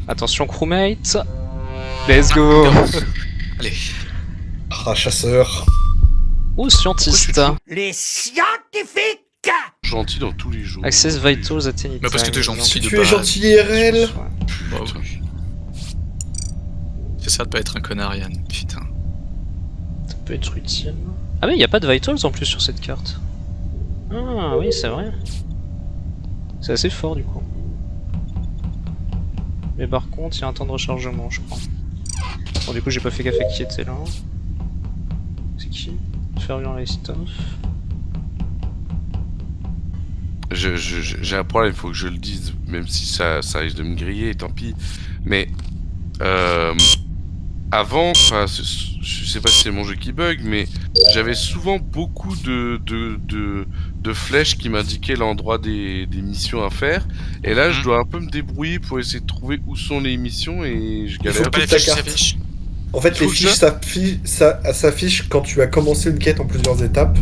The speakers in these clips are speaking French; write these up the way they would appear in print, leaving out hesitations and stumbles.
Attention crewmate. Let's go. Allez. Ah, chasseur. Ou scientiste. Les scientifiques! Gentil dans tous les jours. Access vitals at any time. Mais parce que t'es gentil de Tu es base. gentil IRL. Bah oui. C'est ça de pas être un connard, Yann. Putain. Ça peut être utile. Ah mais y a pas de vitals en plus sur cette carte. Ah oui c'est vrai. C'est assez fort du coup. Mais par contre il y a un temps de rechargement je crois. Bon du coup j'ai pas fait gaffe à qui était là. C'est qui? Fervent Listoff. J'ai un problème, il faut que je le dise, même si ça risque de me griller, tant pis. Mais avant, je sais pas si c'est mon jeu qui bug, mais j'avais souvent beaucoup de flèches qui m'indiquaient l'endroit des missions à faire. Et là, je dois un peu me débrouiller pour essayer de trouver où sont les missions et je galère. Faut pas les ta flèches qui carte. s'affichent. En fait, les Faut que fiches s'affichent quand tu as commencé une quête en plusieurs étapes.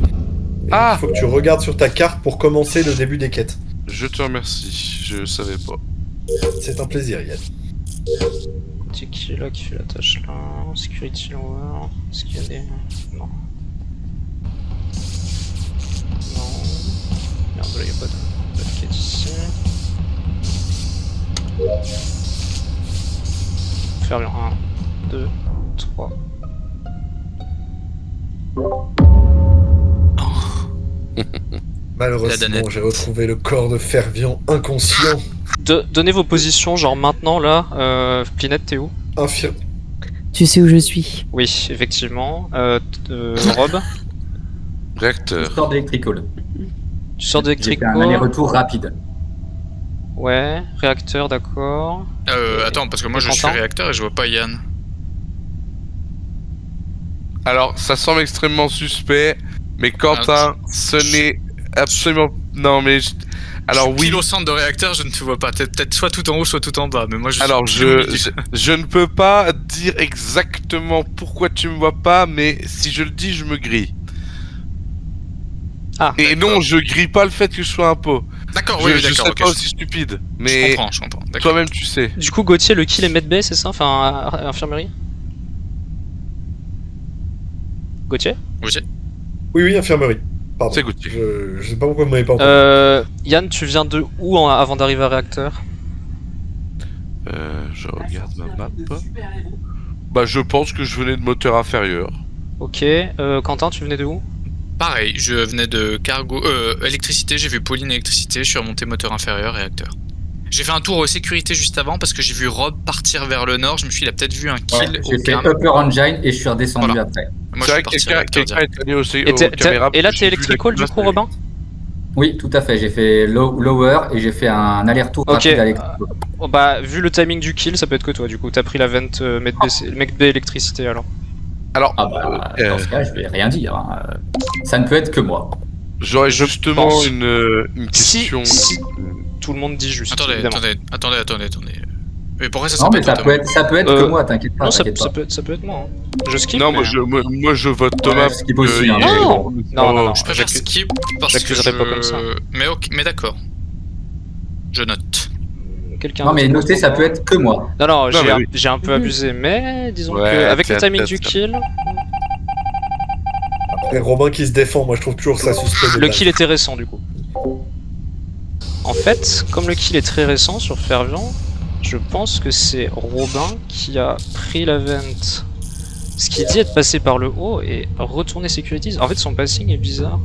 Et Ah. il faut que tu regardes sur ta carte pour commencer le début des quêtes. Je te remercie, je savais pas. C'est un plaisir, Yann. C'est qui là qui fait la tâche là? Security lower. Est-ce qu'il y a des... Non. Non. Merde là y'a pas de quête ici. Faire bien 1, 2, 3. La Malheureusement, danette. j'ai retrouvé le corps de Fervian inconscient. Donnez vos positions, genre maintenant là. Plinette, t'es où? Infir... Tu sais où je suis. Oui, effectivement. Rob, Réacteur. Sort d'Electrical. tu sors J'ai fait d'Electrico. un aller-retour rapide. Ouais, réacteur, d'accord. Attends, parce que moi je suis Quentin réacteur et je vois pas Yann. Alors, ça semble extrêmement suspect, mais Quentin, ce n'est absolument... Non, mais... Alors oui, Pile au centre de réacteur, je ne te vois pas. T'es peut-être soit tout en haut, soit tout en bas. Mais moi je alors suis au milieu. je ne peux pas dire exactement pourquoi tu me vois pas, mais si je le dis, je me grille. Ah, Et non, je grille pas le fait que je sois un pot. D'accord, Je oui, serais d'accord. ok, pas aussi stupide, je mais comprends, je comprends. D'accord. toi-même tu sais. du coup, Gauthier, le kill est medbay, c'est ça? Enfin, infirmerie? Gauthier? Oui, Oui, infirmerie. Pardon. C'est Gauthier. Je sais pas pourquoi vous m'avez pas entendu. Yann, tu viens de où avant d'arriver à réacteur? Je regarde ma map. Bah, je pense que je venais de moteur inférieur. Ok, Quentin, tu venais de où? Pareil, je venais de cargo, électricité, j'ai vu Pauline électricité, je suis remonté moteur inférieur, réacteur. J'ai fait un tour sécurité juste avant parce que j'ai vu Rob partir vers le nord, je me suis dit, il a peut-être vu un kill Ouais, au j'ai fait cam. Upper Engine et je suis redescendu Voilà. après. Moi C'est je vrai suis que parti réacteur quelqu'un direct. est allé aussi Et, aux caméras. et là, j'ai t'es vu la électrical du caméra, coup, Robin? Oui, tout à fait. J'ai fait lower et j'ai fait un aller-retour Ok. rapide à l'électrical. Oh, bah, vu le timing du kill, ça peut être que toi du coup. T'as pris la vente medbay électricité alors. Alors, Ah bah, dans ce cas, je vais rien dire. Hein. Ça ne peut être que moi. j'aurais je justement pense. une Si question. tout le monde dit juste. Attendez, évidemment. attendez. Mais pourquoi ça Non, mais s'appelle ça peut être que moi, t'inquiète pas. Non, ça t'inquiète pas. peut être moi. Hein. Je skip. Non, mais... moi je vote Thomas. Ouais, skip aussi, hein, il est- Non, non. Je préfère j'accuse- skip parce que j'accuserai pas comme ça. Mais ok, mais d'accord. Je note. Quelqu'un Non, mais d'autre notez, pense ça pas. peut être que moi. Non, Non, mais oui. j'ai un peu abusé, mais disons Ouais, que avec le t'as- timing t'as- du t'as- kill, Et Robin qui se défend, moi je trouve toujours ça suspect. de le base. kill était récent du coup. En fait, comme le kill est très récent sur Fervian, je pense que c'est Robin qui a pris la vente. Ce qui dit être passé par le haut et retourné Securities. En fait, son passing est bizarre.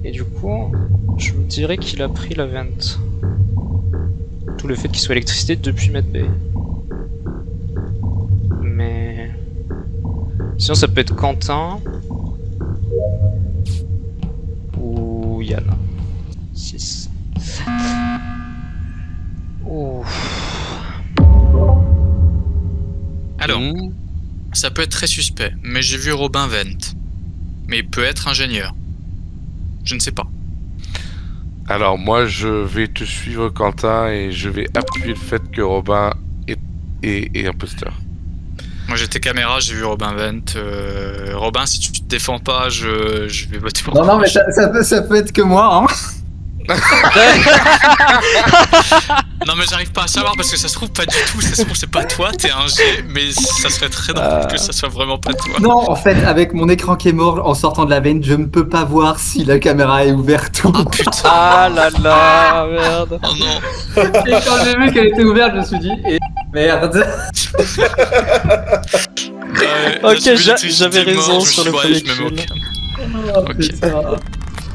Et du coup, je me dirais qu'il a pris la vente. Tout le fait qu'il soit électricité depuis medbay. Mais... Sinon, ça peut être Quentin. Ou Yann. 6. Alors, Mmh. ça peut être très suspect, mais j'ai vu Robin Vent. Mais il peut être ingénieur. Je ne sais pas. Alors moi je vais te suivre Quentin et je vais appuyer le fait que Robin est imposteur. Moi j'étais caméra, j'ai vu Robin Vent. Robin, si tu te défends pas, je vais voter pour Non, toi. non, mais ça peut être que moi. Hein. Non mais j'arrive pas à savoir parce que ça se trouve pas du tout, ça se trouve c'est pas toi, t'es un G, mais ça serait très drôle que ça soit vraiment pas toi. Non, en fait, avec mon écran qui est mort en sortant de la veine, je ne peux pas voir si la caméra est ouverte ou Ah pas. putain. Ah là là, merde. Oh non. Et quand j'ai vu qu'elle était ouverte, je me suis dit, merde. Ok, j'avais raison sur le premier kill. Ok.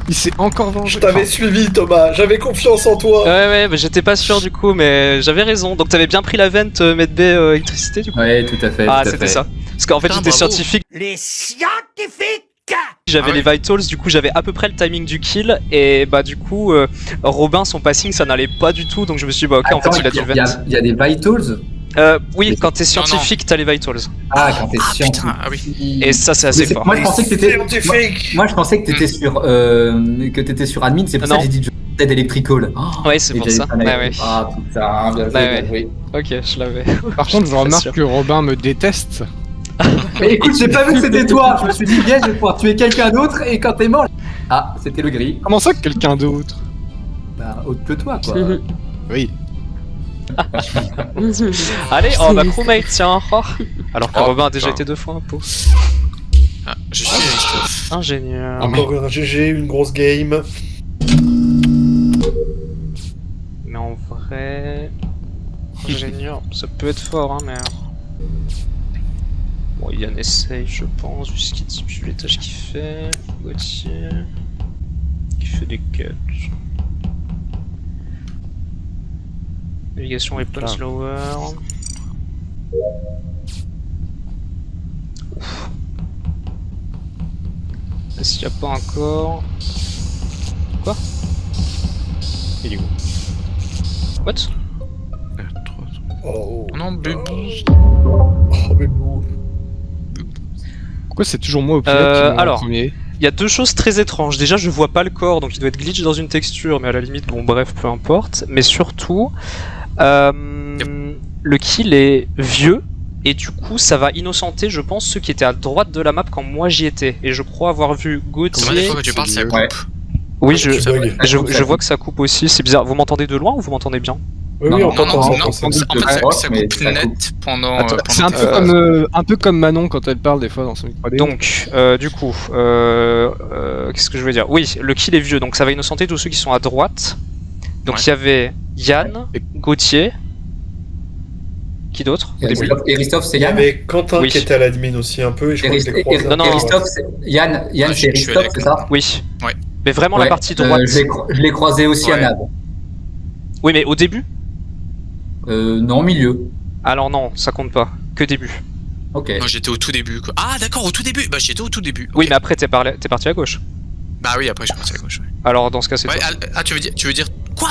Il s'est encore vengé. Je t'avais suivi, Thomas. J'avais confiance en toi. Ouais, mais j'étais pas sûr du coup, mais j'avais raison. Donc t'avais bien pris la vente Medb électricité du coup. Ouais, tout à fait. Ah, tout à c'était fait. ça. Parce qu'en fait Putain, j'étais bravo. scientifique, Les scientifiques. j'avais Ah les vitals, du coup j'avais à peu près le timing du kill, et bah du coup Robin son passing ça n'allait pas du tout, donc je me suis dit bah ok en Attends, fait il a dû il y a- vent. il y a des vitals. Oui, quand t'es scientifique t'as les vitals. Ah, quand t'es Ah scientifique. putain, ah oui. Et ça c'est assez Mais fort. Moi, je pensais que t'étais. Scientifique. Moi, je pensais que t'étais sur admin. C'est pour ça Non. que j'ai dit Dead Electrical. Oh, Ouais, c'est et pour j'avais ça. pas la- Ouais, ouais. Ah putain, bien joué, Ouais, bien joué. Ok, je l'avais. Par contre, je Pas remarque sûr. que Robin me déteste. Mais écoute, j'ai pas vu que c'était toi. Je me suis dit, yes, je vais pouvoir tuer quelqu'un d'autre. Et quand t'es mort, ah, c'était le gris. Comment ça que quelqu'un d'autre? Bah, autre que toi, quoi. Oui. Allez, oh bah crewmate, tiens. Oh. Alors que Oh, Robin a déjà putain. été 2 fois un pot. Ah, je suis Aristof. Ingénieur. Encore un GG, une grosse game. Mais en vrai. Ingénieur, ça peut être fort, hein, mais. Bon, Yann essaye, je pense, vu ce qu'il dit, vu les tâches qu'il fait. Gauthier. Qui fait des cuts. Navigation weapons Ah. lower. Ouf. Est-ce qu'il n'y a pas encore. Quoi? Il est où? What? Oh, Non, bébé. oh mais bon. Pourquoi c'est toujours moi au pilote qui meurt en alors. premier? Il y a deux choses très étranges. Déjà, je vois pas le corps, donc il doit être glitch dans une texture, mais à la limite, bon, bref, peu importe. Mais surtout, le kill est vieux, et du coup, ça va innocenter, je pense, ceux qui étaient à droite de la map quand moi j'y étais. Et je crois avoir vu Combien de Gauthier. fois que tu parles, ça coupe. Ouais. Oui, Tu bugs. je vois que ça coupe aussi. C'est bizarre. Vous m'entendez de loin ou vous m'entendez bien? Oui, Non, oui, on non, t'entend. non, on non, t'entend, en c'est fait, bon. Ouais, ça mais coupe ça net coupe. pendant. Attends, pendant c'est un peu comme Manon quand elle parle des fois dans son micro. Donc, du coup, qu'est-ce que je veux dire? Oui, le kill est vieux, donc ça va innocenter tous ceux qui sont à droite. Donc Ouais. il y avait Yann, Et- Gauthier. Qui d'autre au début? Christophe, c'est Il y Yann. avait Quentin Oui. qui était à l'admin aussi un peu, et je crois que je l'ai croisé. Non, non, Christophe, Yann, Ouais, c'est je suis Christophe, d'accord. c'est ça? Oui. Ouais. Mais vraiment la Ouais, partie droite. je l'ai croisé aussi à Ouais. Nab. Oui, mais au début? Non, au milieu. Alors non, ça compte pas. Que début. Ok. Moi j'étais au tout début quoi. Ah d'accord, au tout début. Bah j'étais au tout début. Oui, Ok. mais après t'es parti à gauche. Bah oui, après je suis parti à gauche. Ouais, Alors dans ce cas, c'est Ouais, toi. ah tu veux dire quoi?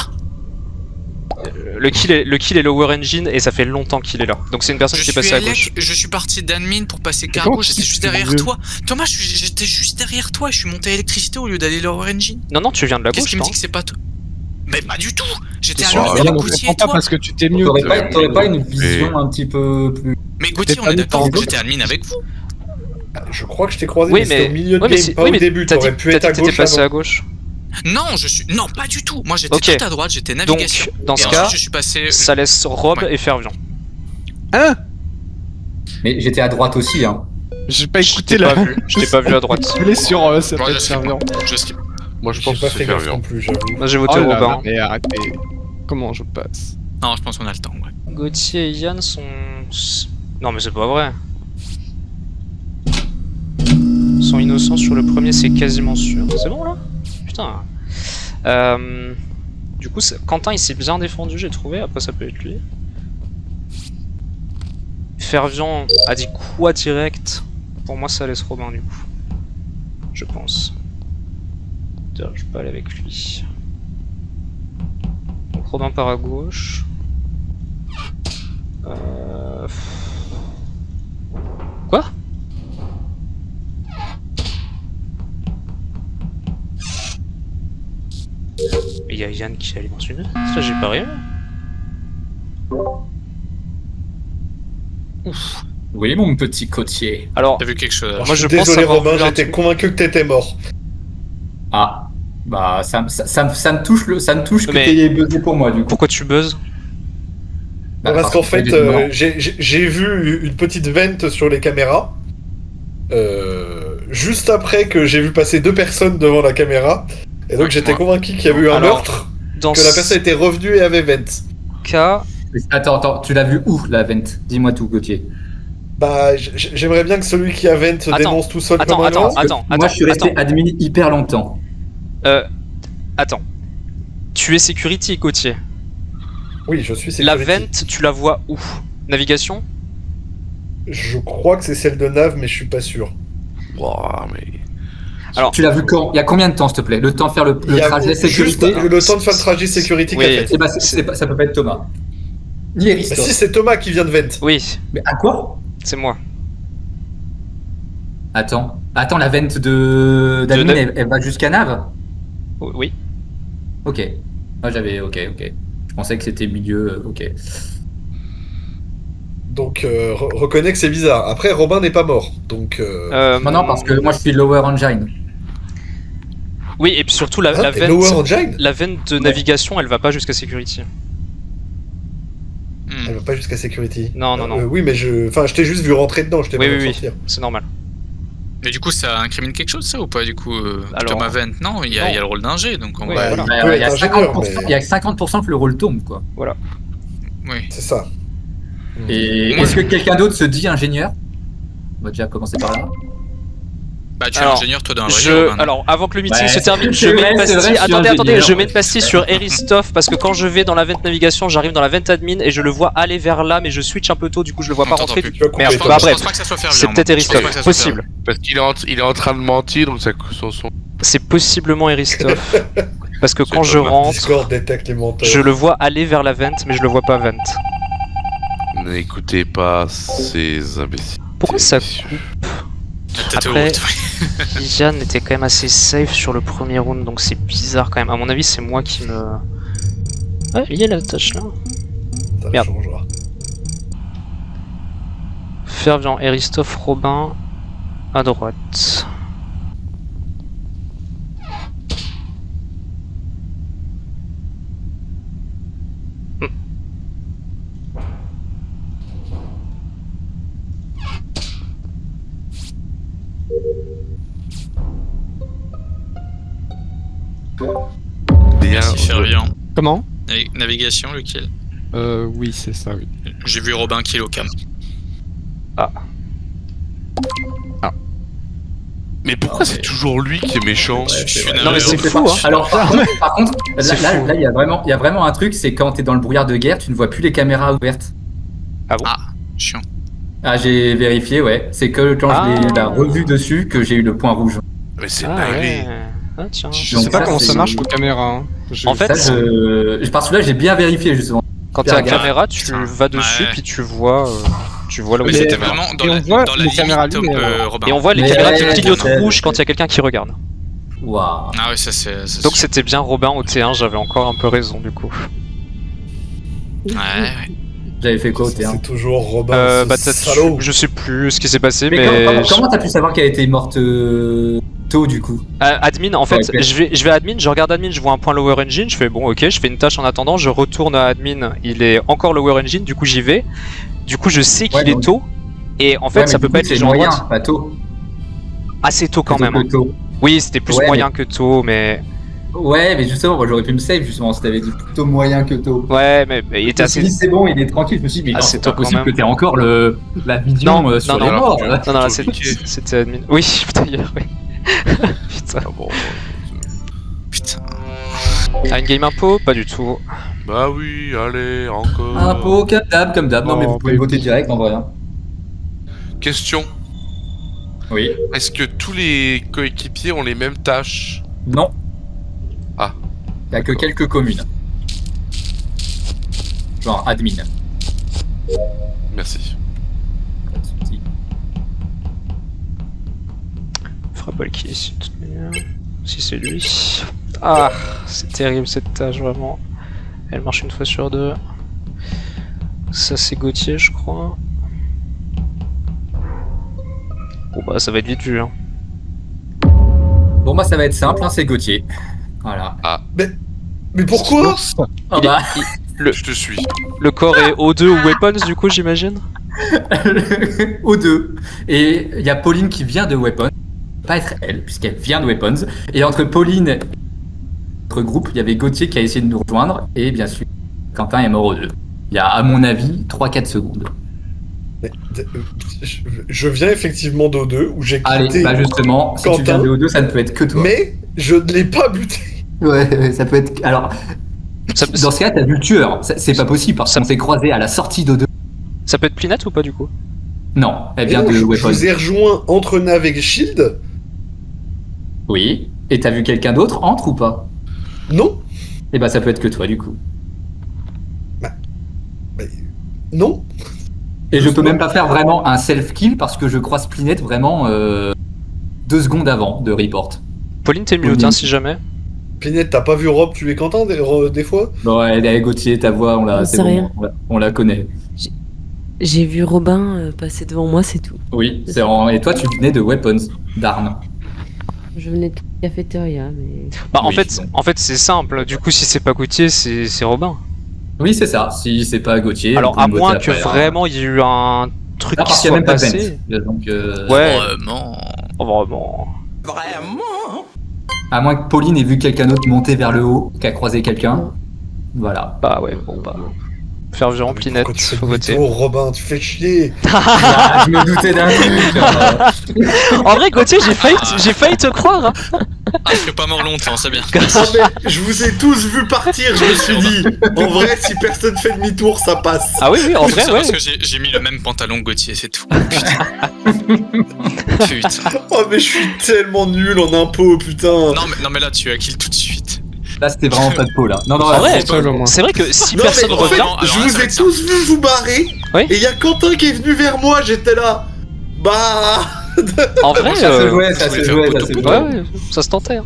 Le kill est lower engine et ça fait longtemps qu'il est là. Donc c'est une personne qui est passée à gauche. Je suis parti d'admin pour passer comment cargo, tu j'étais sais juste que c'est derrière vieux toi. Thomas, j'étais juste derrière toi, je suis monté à électricité au lieu d'aller lower engine. Non, non, tu viens de la Qu'est-ce gauche, qui me non? dit que c'est pas toi? Mais pas du tout. J'étais à sûr, l'heure Yann, avec on Gauthier comprend et pas toi. parce que tu t'es mieux. T'aurais pas une vision un petit peu plus. Mais Gauthier, T'es on pas est d'accord d'accord. que j'étais admin avec vous. Je crois que je t'ai croisé, Oui, mais c'était au milieu de oui, mais game, si- pas oui, au mais début. t'as T'aurais dit pu être t'as à dit que t'étais gauche passé avant. à gauche. Non, non, pas du tout. Moi j'étais Ok. tout à droite, j'étais navigation. Donc, dans Et ce ensuite, cas, je suis passé. ça laisse Rob Ouais. et Fervian. Hein? Mais j'étais à droite aussi, hein. J'ai pas Je écouté t'ai là. pas vu, je t'ai pas vu à droite. Je l'ai sur ça Bon, peut je être skip. servant. Je skip. Moi, je J'ai pense pas que fait c'est gaffe Fervian. non plus, j'avoue. Moi j'ai voté Oh là Robin. là, mais arrêtez. Comment je passe? Non, je pense qu'on a le temps, ouais. Gauthier et Yann sont. Non, mais c'est pas vrai. Sont innocents sur le premier, c'est quasiment sûr. C'est bon là? Putain. Du coup, Quentin il s'est bien défendu, j'ai trouvé. Après, ça peut être lui. Fervian a dit quoi direct? Pour moi, ça laisse Robin du coup. Je pense. D'ailleurs, je peux aller avec lui. Donc, Robin part à gauche. Quoi? Il y a Yann qui est allé dans une. Ça, j'ai pas rien. Ouf. Oui, mon petit côtier. Alors, T'as vu quelque chose? Alors, Moi, je je suis pense désolé avoir Romain, vu un j'étais truc. convaincu que t'étais mort. Ah. Bah, ça me touche que Mais- t'aies buzzé pour moi, du coup. Pourquoi tu buzzes? Bah, Parce qu'en que fait, j'ai du mal. j'ai vu une petite vente sur les caméras. Juste après que j'ai vu passer 2 personnes devant la caméra. Et donc Ouais, j'étais moi. convaincu qu'il y avait eu un Alors, meurtre, Dans que la personne était revenue et avait vente. cas, Attends, tu l'as vu où, la vente? Dis-moi tout, Gauthier. Bah, j'aimerais bien que celui qui a vente Attends, dénonce tout seul attends, comme un attends, grand. attends. Moi, je suis resté admin hyper longtemps. Attends. Tu es security, Gauthier. Oui, je suis La security. vente, tu la vois où? Navigation? Je crois que c'est celle de Nav, mais je suis pas sûr. Ouah, mais. Alors, Tu l'as vu quand? Il y a combien de temps, s'il te plaît? Le temps de faire le Il y a trajet juste sécurité? le temps de faire le trajet sécurité Oui. qu'a fait. Eh ben, ça peut pas être Thomas. Ni Bah Eristo. si, c'est Thomas qui vient de vente. oui, Mais à quoi? c'est moi. Attends, la vente d'admin, Nav. elle va jusqu'à Nav? Oui. Ok. Moi, ok. Je pensais que c'était milieu, ok. Donc, reconnais que c'est bizarre. Après, Robin n'est pas mort. Donc, Non, parce que moi, je suis Lower Engine. Oui, et puis surtout, la t'es Lower vente... Engine. La vente de navigation, elle va pas jusqu'à security. Elle va pas jusqu'à security. Non, non, non. Oui, mais je t'ai juste vu rentrer dedans. Je t'ai Oui, pas vu oui, oui. sortir. C'est normal. Mais du coup, ça incrimine quelque chose, ça, ou pas, du coup Alors- Thomas Vent, non, il y a le rôle d'ingé, donc on Oui, va... voilà. Il peut Il y a être ingénieur, 50%, mais il y a 50% que le rôle tombe, quoi. Oui. c'est ça. Et Moi, est-ce que quelqu'un d'autre se dit ingénieur? On va déjà commencer par là. Bah, tu es Alors, ingénieur, toi, d'un vrai jeu, Robin. Alors, avant que le meeting Ouais, se termine, je c'est mets vrai, une c'est vrai, pastille. je suis Attendez, ingénieur. je mets une pastille sur Eristoff parce que quand je vais dans la vente navigation, j'arrive dans la vente admin et je le vois aller vers là, mais je switch un peu tôt, du coup je le vois On pas t'entend rentrer. plus. Tu vas couper. Merde, Je toi. bah pense bref, pas que ça soit Fervian, c'est moi. peut-être Je pense pas Eristoff, que ça soit possible. Parce qu'il est en train de mentir, donc ça son. C'est possiblement Eristoff. Parce que C'est quand je Thomas. rentre, Discord détecte les menteurs. je le vois aller vers la vente, mais je le vois pas vente. N'écoutez pas ces imbéciles. Pourquoi ça Messieurs. La tête Après- haute, ouais. Yann était quand même assez safe sur le premier round, donc c'est bizarre quand même. À mon avis, c'est moi qui me. Ah, il y a la tâche là. Ça Merde. changera. Fervian, Eristoff, Robin à droite. Bien. Merci, Fervian. Comment Navigation, lequel Oui, c'est ça, oui. J'ai vu Robin qui est au cam. Mais pourquoi c'est toujours lui qui est méchant? Je suis Non, mais navré, c'est Robin. fou, hein. Alors, par contre, C'est là, fou. il y a vraiment un truc, c'est quand t'es dans le brouillard de guerre, tu ne vois plus les caméras ouvertes. Chiant. Ah, j'ai vérifié, ouais. C'est que quand Ah. je l'ai la revue dessus que j'ai eu le point rouge. Mais c'est Ah dingue. ouais. Ah tiens. Je Donc sais pas ça, comment ça c'est- marche aux caméras. Hein. En fait, Ça, parce que là, j'ai bien vérifié, justement. Quand t'es à la Regarde. caméra, tu Putain. vas dessus Ouais. puis tu vois là où Oui, il y a c'était la caméra. vraiment dans Et on la, voit dans la les limite, caméras Tom, lumière. Robin. Et on voit les Mais caméras qui ouais, clignotent je sais. rouge quand il y a quelqu'un qui regarde. Waouh. Ah ouais, ça c'est... Donc c'était bien Robin au T1, j'avais encore un peu raison du coup. Ouais, ouais. J'avais fait quoi au T1? C'est toujours Robin, ce salaud. Je sais plus ce qui s'est passé, Mais mais. comment t'as pu savoir qu'elle était morte tôt, du coup? Admin, en fait, Ouais, ok. je vais à admin, je regarde admin, je vois un point lower engine, je fais bon, ok, je fais une tâche en attendant, je retourne à admin, il est encore lower engine, du coup j'y vais. Du coup, je sais qu'il Ouais, est donc- tôt, et en fait, Ouais, ça mais peut du pas coup, être les c'est gens à moyen, droite. pas tôt. Assez tôt quand Plutôt même. que Hein. tôt. Oui, c'était plus Ouais, moyen que tôt, mais. Ouais, mais justement, moi j'aurais pu me save justement si t'avais dit plutôt moyen que tôt. Ouais, mais il Je était me suis assez. dit, c'est bon, il est tranquille. Je me suis dit, mais Assez c'est tôt pas quand possible même. que t'aies encore la vision Non, sur non, les non. morts. Non, non, Plutôt piqué. c'était admin. Oui, d'ailleurs, oui. Putain. Ah bon, Putain. Ah, une game impo? Pas du tout. bah oui, allez, encore. Un pot comme d'hab. Non, mais Oh, vous pouvez mais voter oui. direct en vrai. Hein. Question. Oui. Est-ce que tous les coéquipiers ont les mêmes tâches? Non. Ah. Il y a que quelques communes. Genre admin. Merci. Fera pas le kill ici, de toute manière. Si c'est lui. Ah, c'est terrible cette tâche, vraiment. Elle marche une fois sur deux. Ça, c'est Gauthier, je crois. Bon, bah, ça va être vite vu. Hein. Bon, bah ça va être simple, hein, c'est Gauthier. Voilà. Mais pourquoi? Oh bah, Je te suis. Le corps est O2 ou Weapons, du coup, j'imagine. O2. Et il y a Pauline qui vient de Weapons. Pas être elle, puisqu'elle vient de Weapons. Et entre Pauline et notre groupe, il y avait Gauthier qui a essayé de nous rejoindre. Et bien sûr, Quentin est mort O2. Il y a, à mon avis, 3-4 secondes. Mais, je viens effectivement d'O2 où j'ai quitté. Allez, bah justement, si tu viens de O2, ça ne peut être que toi. Mais je ne l'ai pas buté. Ouais, ça peut être. Alors, dans ce cas, t'as vu le tueur. C'est pas possible parce qu'on s'est croisés à la sortie d'O2. Ça peut être Plinette ou pas, du coup? Non, elle Et vient non, de je Weapons. vous ai rejoint entre Nav et Shield. Oui. Et t'as vu quelqu'un d'autre entre ou pas? Non. Eh bah, ça peut être que toi, du coup. Non. Et je peux même pas faire vraiment un self-kill parce que je croise Splinette vraiment 2 secondes avant de report. Pauline, t'es mute, hein, si jamais. Pinette, t'as pas vu Rob tuer Quentin des fois? Bon, ouais, Gauthier, ta voix, on la, J'en c'est sais bon, rien. on la connaît. J'ai vu Robin passer devant moi, c'est tout. Oui, et toi, tu venais de Weapons, d'armes. Je venais de la cafétéria, mais... Bah, Oui, en fait, c'est simple. Du coup, si c'est pas Gauthier, c'est Robin. Oui, c'est ça. Si c'est pas Gauthier. Alors, on à peut moins voter que après, hein. vraiment il y ait eu un truc Ah, qui parce qu'il y a soit même pas de passé. vent. Donc, Ouais. Vraiment. Oh, vraiment. à moins que Pauline ait vu quelqu'un d'autre monter vers le haut, qu'à croisé quelqu'un. Voilà. Bah, ouais, bon, bah. Faire virant Plinette, Pourquoi tu fais faut voter. demi-tour, Robin, tu fais chier. Ah, je me doutais d'un truc. En vrai, Gauthier, j'ai failli te croire. Hein. Ah, je serais pas mort longtemps, c'est bien. Ah, mais je vous ai tous vu partir, je me suis dit. En vrai, si personne fait demi-tour, ça passe. Ah oui, oui, en vrai, C'est ouais. parce que j'ai mis le même pantalon que Gauthier, c'est tout. Putain. Putain. Oh, mais je suis tellement nul en impôts, putain. Non mais là, tu as kill tout de suite. Là, c'était vraiment pas de peau, là. Non, non, En là, vrai, seul, au moins. c'est vrai que si Non, personne mais en fait, revient. alors je là, vous ça va ai être tous vu vous barrer. Oui. Et il y a Quentin qui est venu vers moi, j'étais là. Bah. En vrai, ça se jouait, ça se jouait, ça se ouais, jouait. ouais, ça se tentait. Hein.